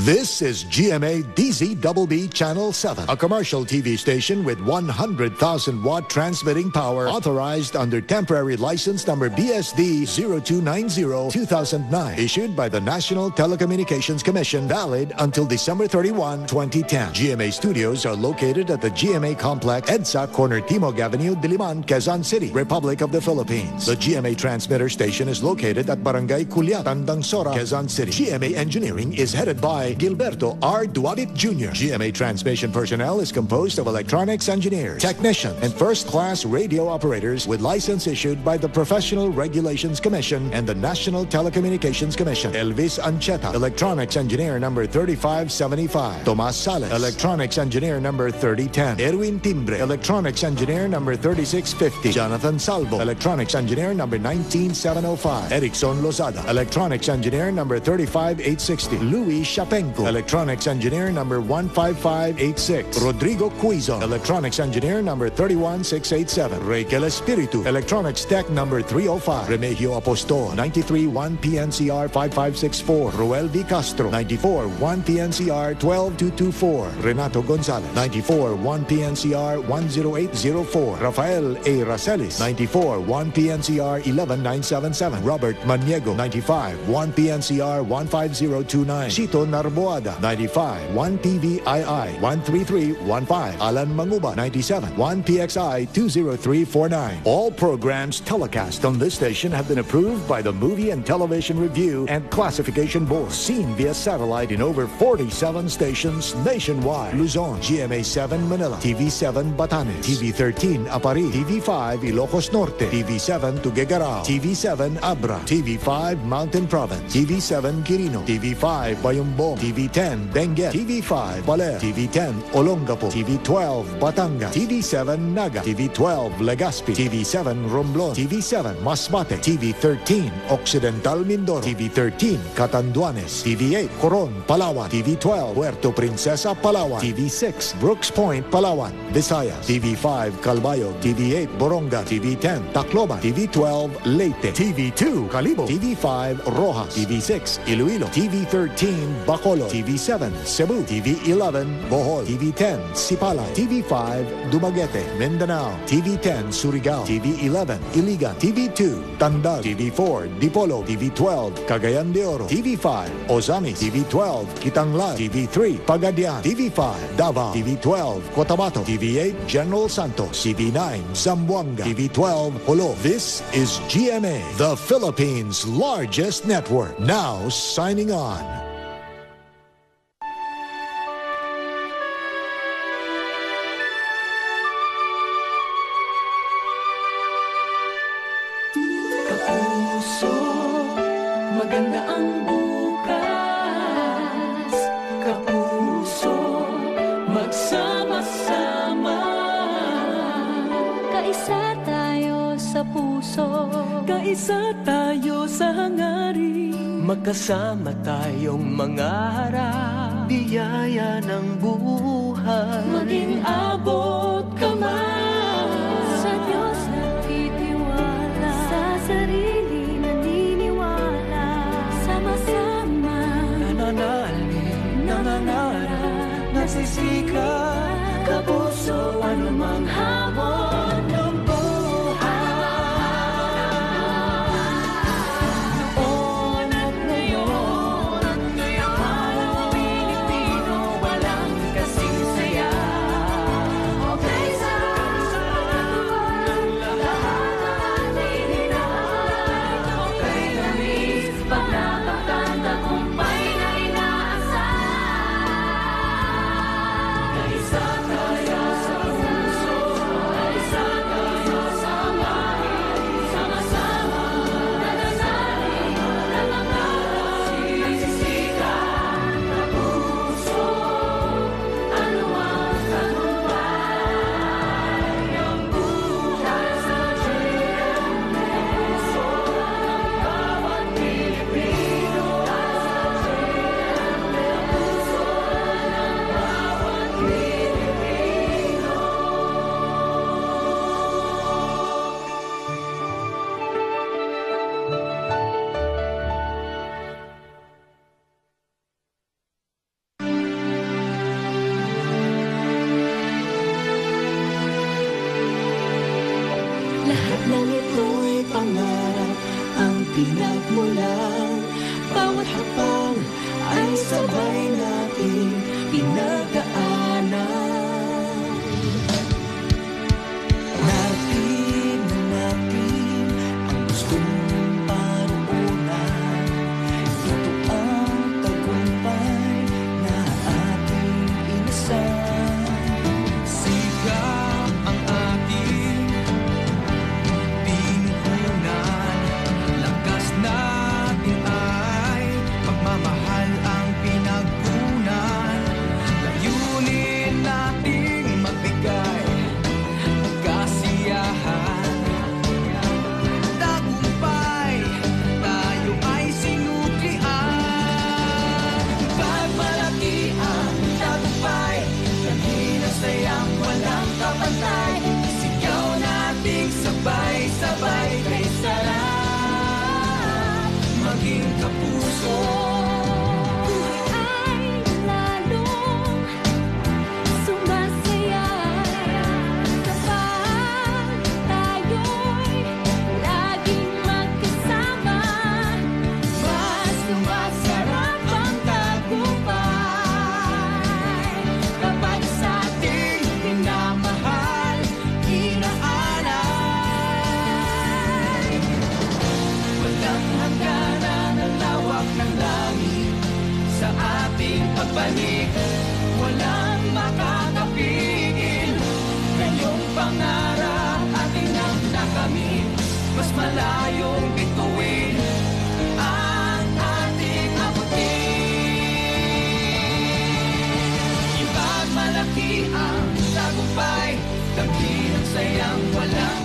This is GMA DZBB Channel 7, a commercial TV station with 100,000 watt transmitting power authorized under temporary license number BSD 0290-2009, issued by the National Telecommunications Commission, valid until December 31, 2010. GMA studios are located at the GMA Complex, EDSA, Corner Timog Avenue, Diliman, Quezon City, Republic of the Philippines. The GMA transmitter station is located at Barangay Culiat, Tandang Sora, Quezon City. GMA Engineering is headed by Gilberto R. Duabit Jr. GMA transmission personnel is composed of electronics engineers, technicians, and first-class radio operators with license issued by the Professional Regulations Commission and the National Telecommunications Commission. Elvis Ancheta, electronics engineer number 3575. Tomas Sales, electronics engineer number 3010. Erwin Timbre, electronics engineer number 3650. Jonathan Salvo, electronics engineer number 19705. Erickson Lozada, electronics engineer number 35860. Louis Chapenco, electronics engineer number 15586. Rodrigo Cuizon, electronics engineer number 31687. Rachel Espiritu, electronics tech number 305. Remigio Apostol, 93-1 PNCR 5564. Roel V. Castro, 94-1 PNCR 12224. Renato Gonzalez, 94-1 PNCR 10804. Rafael A. Racelis, 94-1 PNCR 11977. Robert Maniego, 95-1 PNCR 15029. Chito Narboada, 95-1 PVII 13315. Alan Manguba, 97-1 PXI 20349. All programs telecast on this station have been approved by the Movie and Television Review and Classification Board. Seen via satellite in over 47 stations nationwide. Luzon, GMA7 Manila, TV7 Batanes, TV13 Apari, TV5 Ilocos Norte, TV7 Tuguegarao, TV7 Abra, TV5 Mountain Province, TV7 Quirino, TV5 Bayumbong, TV10 Benguet, TV5 Baler, TV10 Olongapo, TV12 Batangas, TV7 Naga, TV12 Legazpi, TV7 Romblon, TV7 Masbate, TV13 Occidental Mindoro, TV13 Catanduanes, TV8 Coron, Palawan, TV12 Puerto Princesa, Palawan, TV6 Brooks Point, Palawan, Visayas, TV5 Calbayog, TV8 Boronga, TV10 Tacloban, TV12 Leyte, TV2 Calibo, TV5 Rojas, TV6 Iloilo, TV13 Bacolod, TV7 Cebu, TV11 Bohol, TV10 Sipalay, TV5 Dumaguete, Mindanao, TV10 Surigao, TV11 Iligan, TV2 Tandag, TV4 Dipolo, TV12 Cagayan de Oro, TV5 Ozamis, TV12 Kitanglad, TV3 Pagadian, TV5 Davao, TV12 Cotabato, TV8 General Santos, TV9 Zamboanga, TV12 Holo. This is GMA, the Philippines' largest network. Now signing on. Maganda ang bukas, kapuso, magsama-sama. Kaisa tayo sa puso, kaisa tayo sa hangarin, magkasama tayong mangarap, biyaya ng buhay, maging abot kamay. sa Diyos nagtitiwala, sa sarili naniniwala, sama-sama nananalig, nangangarap, nagsisikap, kapuso, anumang hamon ng buhay. Noon at ngayon, para Pilipino, walang kasing saya. Lahat ng ito'y pangarap ang pinagmulan. Bawat hakbang ay sabay nating pinagdaanan. Narating na natin ang gustong paruunan. Ito ang tagumpay na ating inasal. Sikap ang ating pinuhunan. Lakas natin ay pagmamahal ang pinagkunan. Layunin nating magbigay kasiyahan. Tagumpay, tayo ay sinuklian. Pagmalaki ang tagumpay, dakilang sayang walang kapantay. Sigaw nating sabay-sabay kay sarap maging kapuso. Buhay ay lalong sumasaya kapag tayo'y laging magkasama. Mas sumasarap ang tagumpay kapag sa ating minamahal, inaalay. Walang hangganan ang lawak ng langit sa ating pagbalik. Walang makakapigil ngayong pangarap ating nang nakamit. Mas malayong bituin ang ating abutin. Ipagmalaki ang tagumpay, dakilang sayang walang